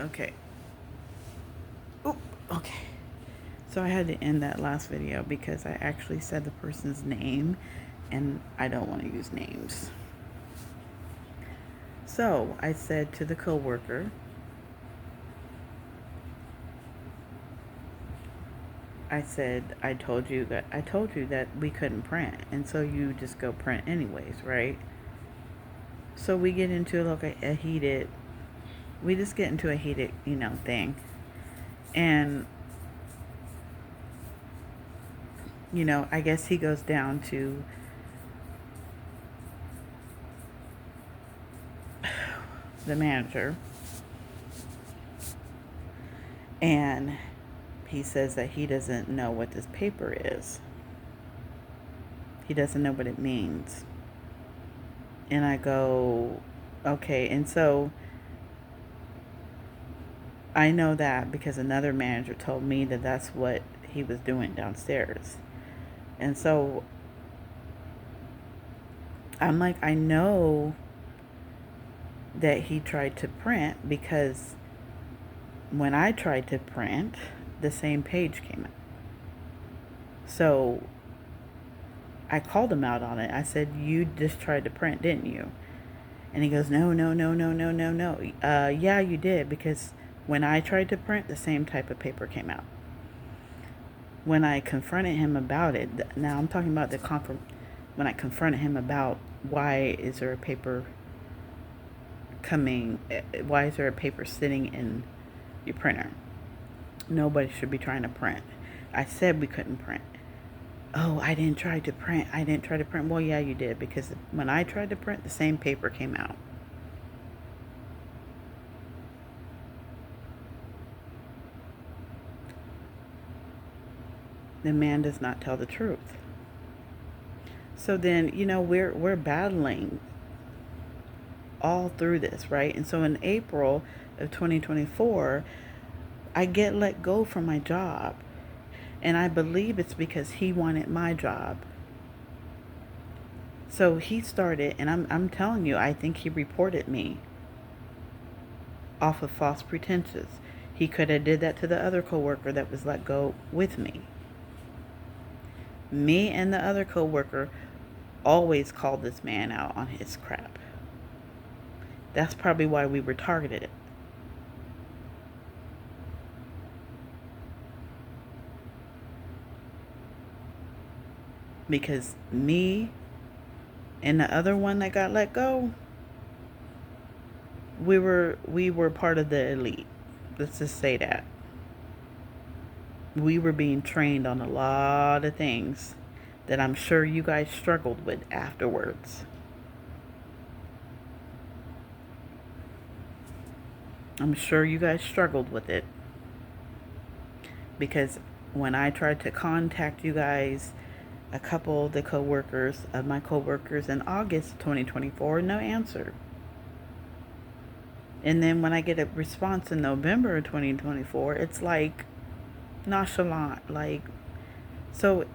Okay. Oop, okay. So I had to end that last video because I actually said the person's name and I don't want to use names. So I said to the coworker, I said, I told you that we couldn't print, and so you just go print anyways, right? So we get into like a heated, we just get into a heated, thing. And, I guess he goes down to the manager and he says that he doesn't know what this paper is. He doesn't know what it means. And I go, okay. And so I know that because another manager told me that that's what he was doing downstairs. And so I'm like, I know that he tried to print because when I tried to print, the same page came up. So I called him out on it. I said, you just tried to print, didn't you? And he goes, no, no, no, no, no, no, no. Yeah, you did, because when I tried to print, the same type of paper came out. When I confronted him about it, now I'm talking about when I confronted him about why is there a paper why is there a paper sitting in your printer? Nobody should be trying to print. I said we couldn't print. Oh, I didn't try to print. Well, yeah, you did, because when I tried to print, the same paper came out. The man does not tell the truth. So then, we're battling all through this, right? And so in April of 2024, I get let go from my job. And I believe it's because he wanted my job. So he started, and I'm telling you, I think he reported me off of false pretenses. He could have did that to the other coworker that was let go with me. Me and the other coworker always called this man out on his crap. That's probably why we were targeted. Because me and the other one that got let go, we were part of the elite. Let's just say that. We were being trained on a lot of things that I'm sure you guys struggled with afterwards. I'm sure you guys struggled with it. Because when I tried to contact you guys, a couple of my coworkers in August 2024, no answer. And then when I get a response in November of 2024, it's like nonchalant. So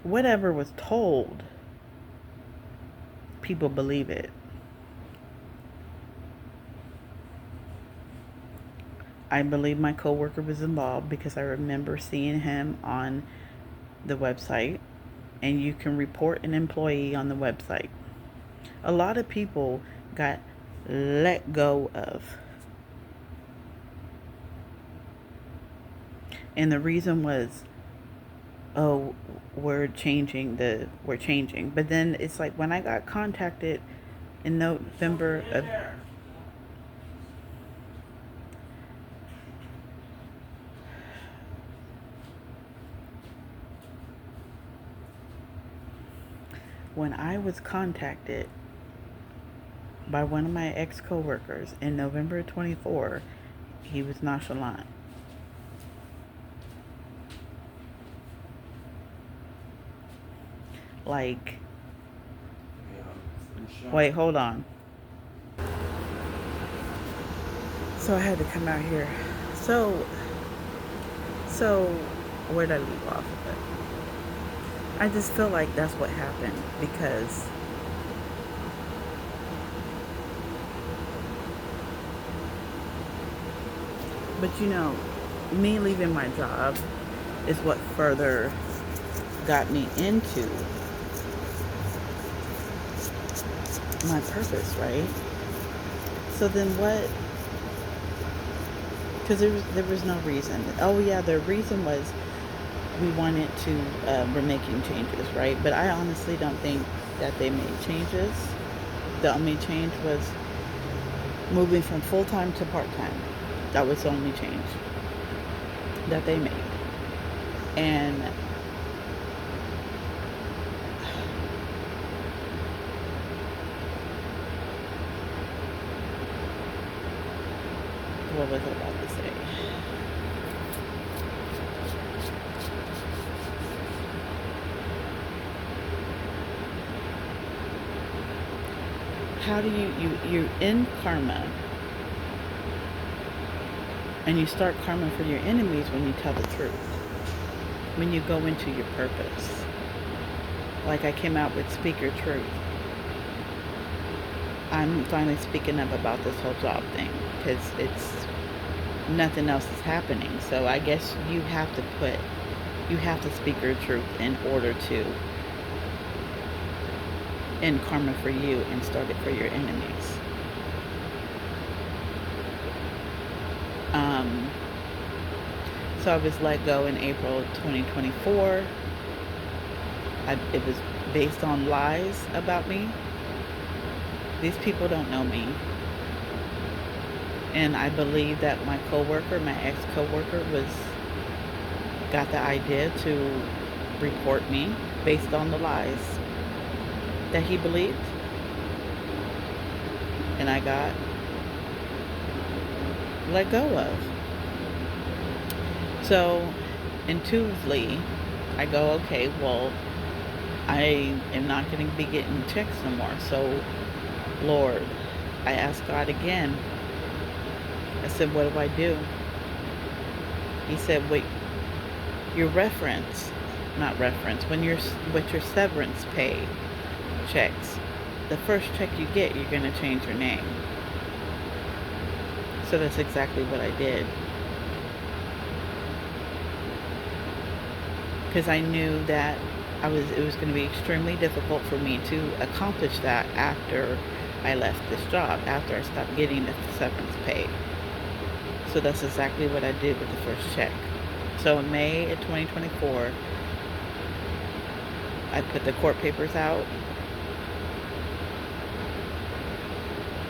whatever was told, people believe it. I believe my coworker was involved because I remember seeing him on the website, and you can report an employee on the website. A lot of people got let go of. And the reason was, oh, we're changing. But then it's like when I got contacted in November of when I was contacted by one of my ex-coworkers in November 24, he was nonchalant. Like, wait, hold on. So I had to come out here. So where did I leave off of it? I just feel like that's what happened because But me leaving my job is what further got me into my purpose, right? So then what? Because there was no reason. Oh yeah, the reason was we wanted to, we're making changes, right? But I honestly don't think that they made changes. The only change was moving from full-time to part-time. That was the only change that they made. And what was I about to say? How do you're in karma, and you start karma for your enemies when you tell the truth, when you go into your purpose. Like I came out with Speak Your Truth. I'm finally speaking up about this whole job thing because it's nothing else is happening. So I guess you have to speak your truth in order to end karma for you and start it for your enemies. So I was let go in April 2024. It was based on lies about me. These people don't know me. And I believe that my coworker, my ex-coworker, got the idea to report me based on the lies that he believed. And I got let go of. So intuitively, I go, okay, well, I am not going to be getting checks no more. So, Lord, I asked God again. I said, what do I do? He said, wait, your when you're with your severance pay checks, the first check you get, you're going to change your name. So that's exactly what I did. Because I knew that it was going to be extremely difficult for me to accomplish that after I left this job, after I stopped getting the severance pay. So that's exactly what I did with the first check. So in May of 2024, I put the court papers out,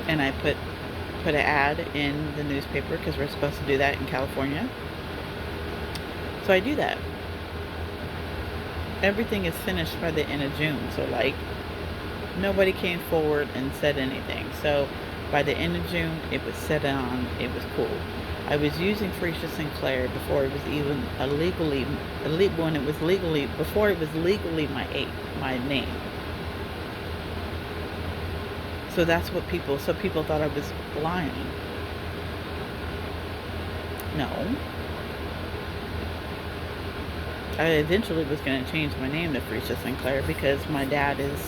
and I put an ad in the newspaper because we're supposed to do that in California. So I do that. Everything is finished by the end of June. So like nobody came forward and said anything. So by the end of June, it was set on. It was cool. I was using Freesia Sinclair before it was even before it was legally my name. So that's what people thought I was lying. No. I eventually was going to change my name to Freesia Sinclair because my dad is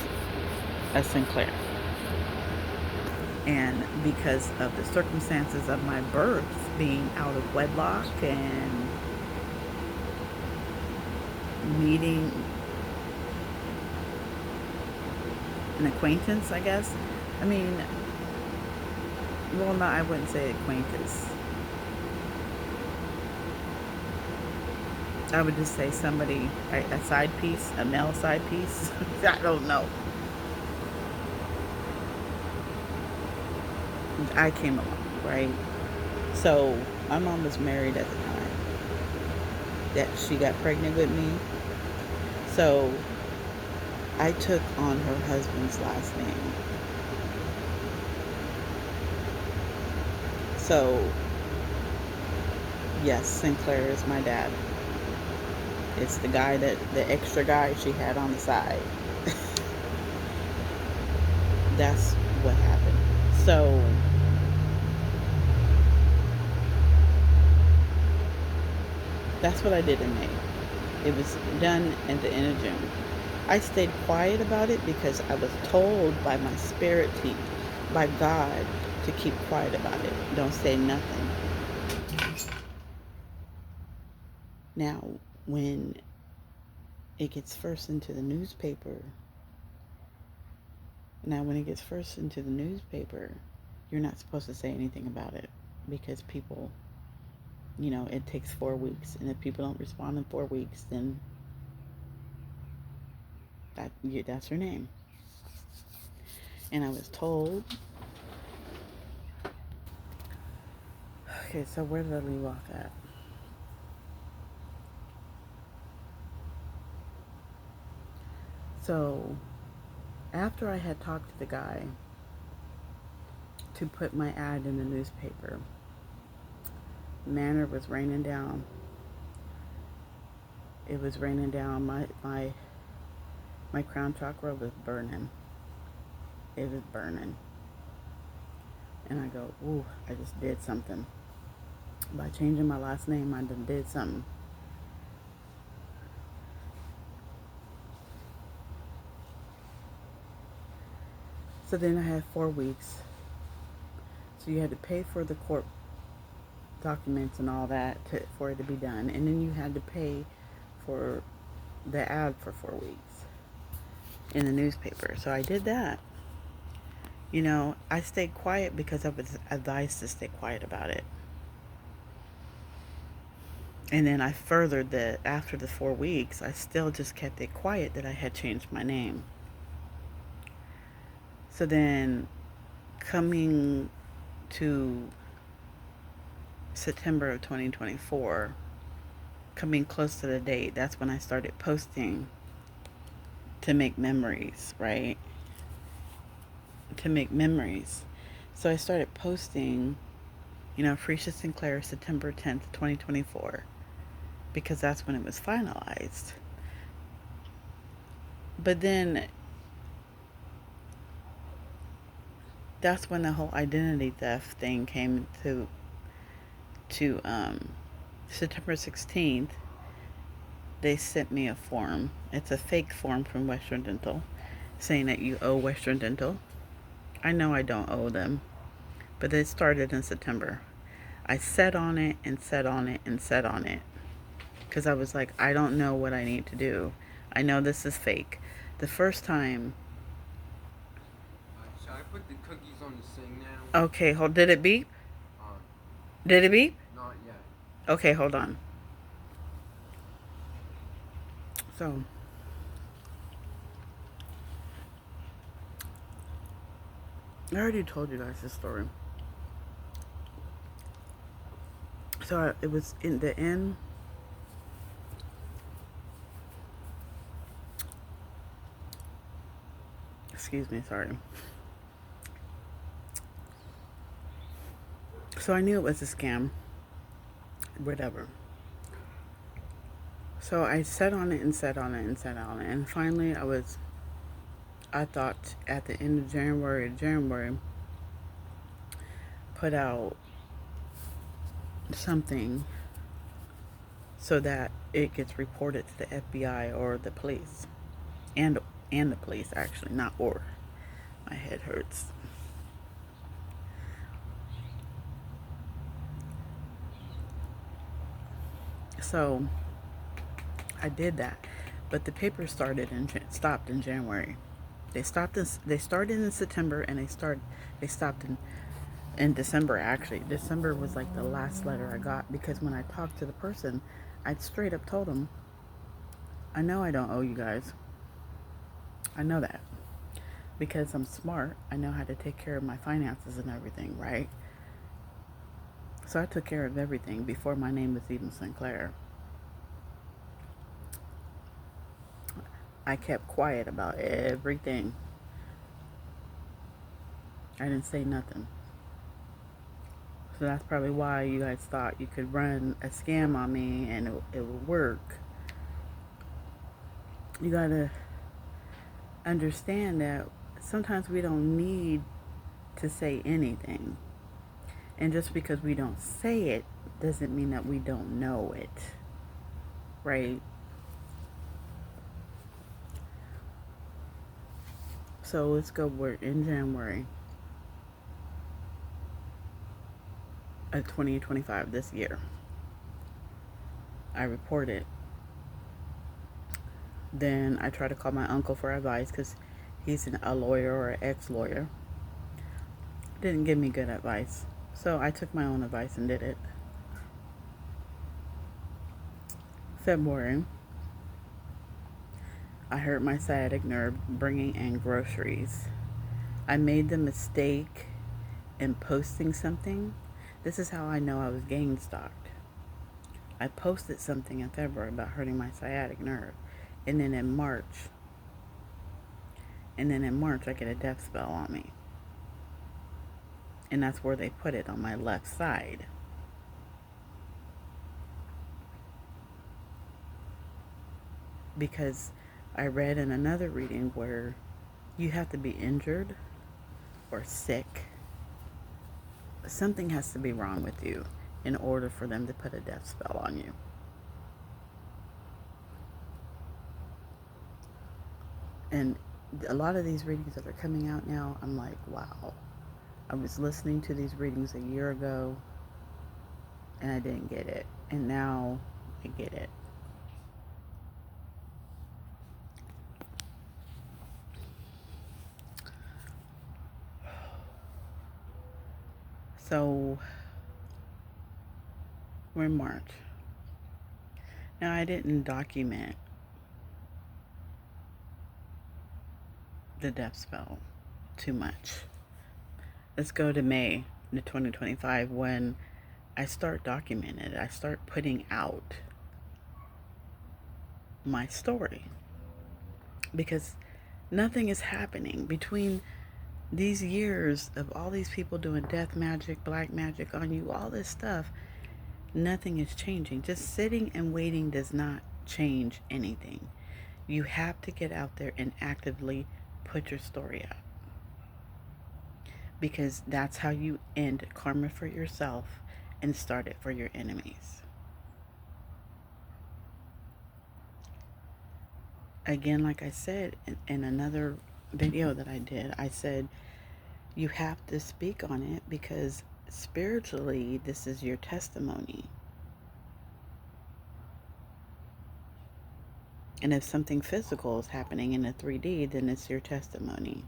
a Sinclair. And because of the circumstances of my birth being out of wedlock and meeting an acquaintance, I guess. I mean, well, no, I wouldn't say acquaintance. I would just say somebody, a side piece, a male side piece. I don't know. I came along, right? So my mom was married at the time that she got pregnant with me. So I took on her husband's last name. So yes, Sinclair is my dad. It's the guy the extra guy she had on the side. That's what happened. So that's what I did in May. It was done at the end of June. I stayed quiet about it because I was told by my spirit team, by God, to keep quiet about it. Don't say nothing. Now, when it gets first into the newspaper, you're not supposed to say anything about it because people, it takes 4 weeks, and if people don't respond in 4 weeks, then that's your name. And I was told, okay, so where did I leave off at? So after I had talked to the guy to put my ad in the newspaper, Manor was raining down. It was raining down. My crown chakra was burning. It was burning. And I go, ooh, I just did something. By changing my last name, I done did something. So then I had 4 weeks. So you had to pay for the court documents and all that for it to be done. And then you had to pay for the ad for 4 weeks in the newspaper. So I did that. I stayed quiet because I was advised to stay quiet about it. And then I furthered that after the 4 weeks, I still just kept it quiet that I had changed my name. So then coming to September of 2024, coming close to the date, that's when I started posting to make memories, right? To make memories. So I started posting, Freesia Sinclair, September 10th, 2024, because that's when it was finalized. But then that's when the whole identity theft thing came to September 16th. They sent me a form. It's a fake form from Western Dental saying that you owe Western Dental. I know I don't owe them, but it started in September. I sat on it and sat on it and sat on it because I was like, I don't know what I need to do. I know this is fake. The first time. Should I put the cookies on the sink now? Okay, did it beep? Did it beep? Not yet. Okay, hold on. So, I already told you guys this story. So it was in the end. Excuse me, sorry. So I knew it was a scam. Whatever. So I sat on it and sat on it and sat on it. And finally I thought at the end of January, put out something so that it gets reported to the FBI or the police. And the police, actually, not or. My head hurts. So I did that, but the paper stopped in January. They started in September, and they stopped in December. Actually, December was like the last letter I got, because when I talked to the person, I straight up told them, I know I don't owe you guys. I know that because I'm smart. I know how to take care of my finances and everything, right? So I took care of everything before my name was even Sinclair. I kept quiet about everything. I didn't say nothing. So that's probably why you guys thought you could run a scam on me and it would work. You gotta understand that sometimes we don't need to say anything. And just because we don't say it doesn't mean that we don't know it. Right? So let's go. We're in January of 2025 this year. I report it. Then I try to call my uncle for advice because he's a lawyer or an ex-lawyer. Didn't give me good advice. So I took my own advice and did it. February, I hurt my sciatic nerve bringing in groceries. I made the mistake in posting something. This is how I know I was gang stalked. I posted something in February about hurting my sciatic nerve. And then in March, I get a death spell on me. And that's where they put it, on my left side. Because I read in another reading where you have to be injured or sick. Something has to be wrong with you in order for them to put a death spell on you. And a lot of these readings that are coming out now, I'm like, wow. I was listening to these readings a year ago and I didn't get it. And now I get it. So we're in March. Now I didn't document the death spell too much. Let's go to May 2025 when I start documenting it. I start putting out my story. Because nothing is happening between these years of all these people doing death magic, black magic on you, all this stuff. Nothing is changing. Just sitting and waiting does not change anything. You have to get out there and actively put your story out. Because that's how you end karma for yourself and start it for your enemies. Again, like I said in another video that I did, I said you have to speak on it because spiritually this is your testimony. And if something physical is happening in a 3D, then it's your testimony.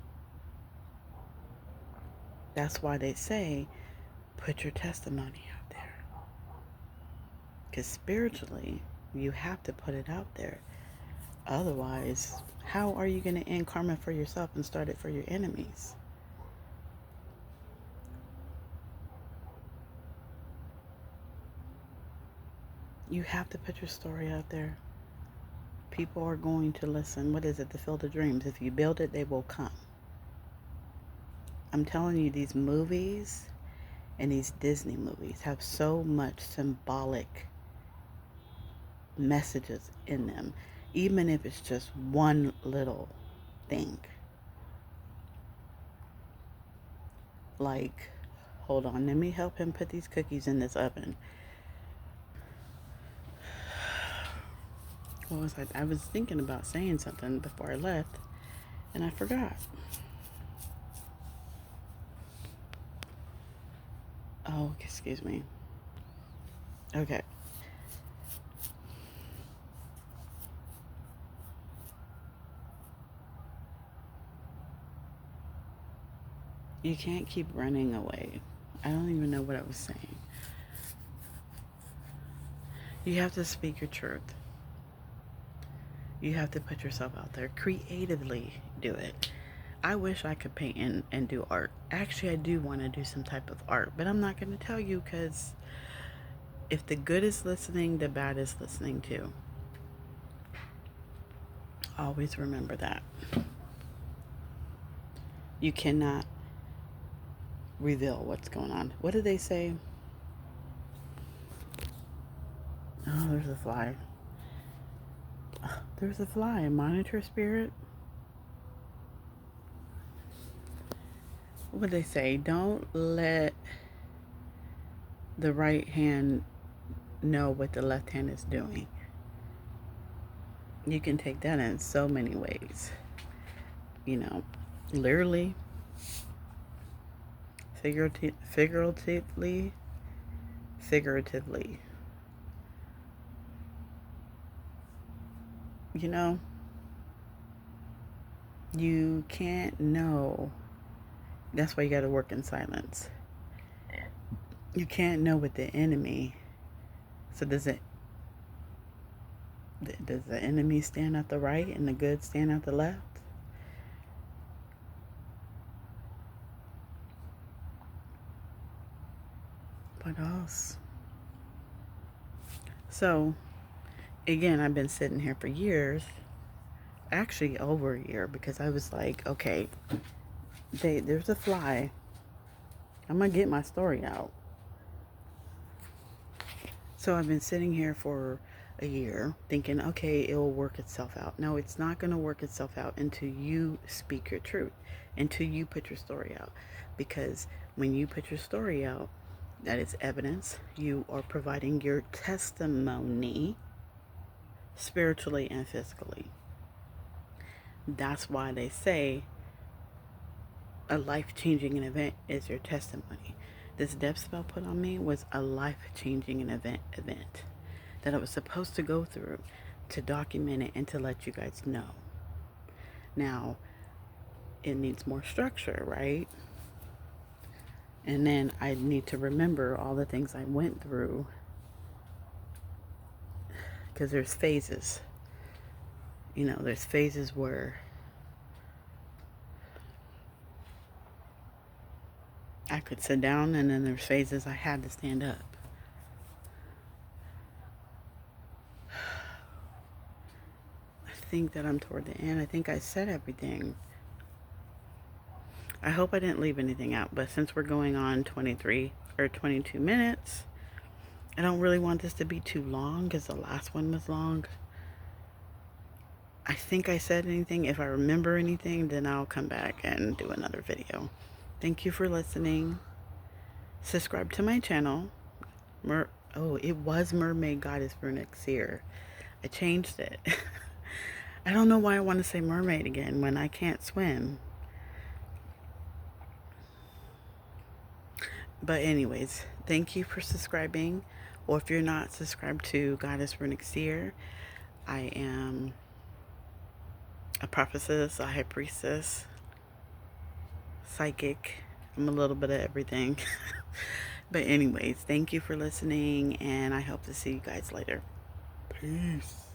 That's why they say, put your testimony out there. Because spiritually, you have to put it out there. Otherwise, how are you going to end karma for yourself and start it for your enemies? You have to put your story out there. People are going to listen. What is it? The Field of Dreams. If you build it, they will come. I'm telling you, these movies and these Disney movies have so much symbolic messages in them, even if it's just one little thing. Like, hold on, let me help him put these cookies in this oven. What was I was thinking about saying something before I left, and I forgot. Oh, excuse me. Okay. You can't keep running away. I don't even know what I was saying. You have to speak your truth. You have to put yourself out there. Creatively do it. I wish I could paint and do art. Actually, I do want to do some type of art, but I'm not going to tell you because if the good is listening, the bad is listening too. Always remember that. You cannot reveal what's going on. What do they say? Oh, there's a fly. There's a fly. Monitor spirit. What do they say? Don't let the right hand know what the left hand is doing. You can take that in so many ways. You know, literally, figuratively. You know, you can't know. That's why you got to work in silence. You can't know what the enemy. So does the enemy stand at the right and the good stand at the left? What else? So again, I've been sitting here for years, actually over a year, because I was like, okay, there's a fly. I'm gonna get my story out. So I've been sitting here for a year thinking, okay, it'll work itself out. No, it's not going to work itself out until you speak your truth, until you put your story out. Because when you put your story out, that is evidence. You are providing your testimony spiritually and physically. That's why they say a life-changing event is your testimony. This death spell put on me was a life-changing event that I was supposed to go through to document it and to let you guys know. Now, it needs more structure, right? And then I need to remember all the things I went through, because there's phases. You know, there's phases where I could sit down, and then there's phases I had to stand up. I think that I'm toward the end. I think I said everything. I hope I didn't leave anything out, but since we're going on 23 or 22 minutes, I don't really want this to be too long because the last one was long. I think I said anything. If I remember anything, then I'll come back and do another video. Thank you for listening. Subscribe to my channel. It was Mermaid Goddess Runic Seer. I changed it. I don't know why I want to say mermaid again when I can't swim. But anyways, thank you for subscribing. Or if you're not subscribed to Goddess Runic Seer, I am a prophetess, a high priestess, psychic. I'm a little bit of everything. But anyways, thank you for listening, and I hope to see you guys later. Peace.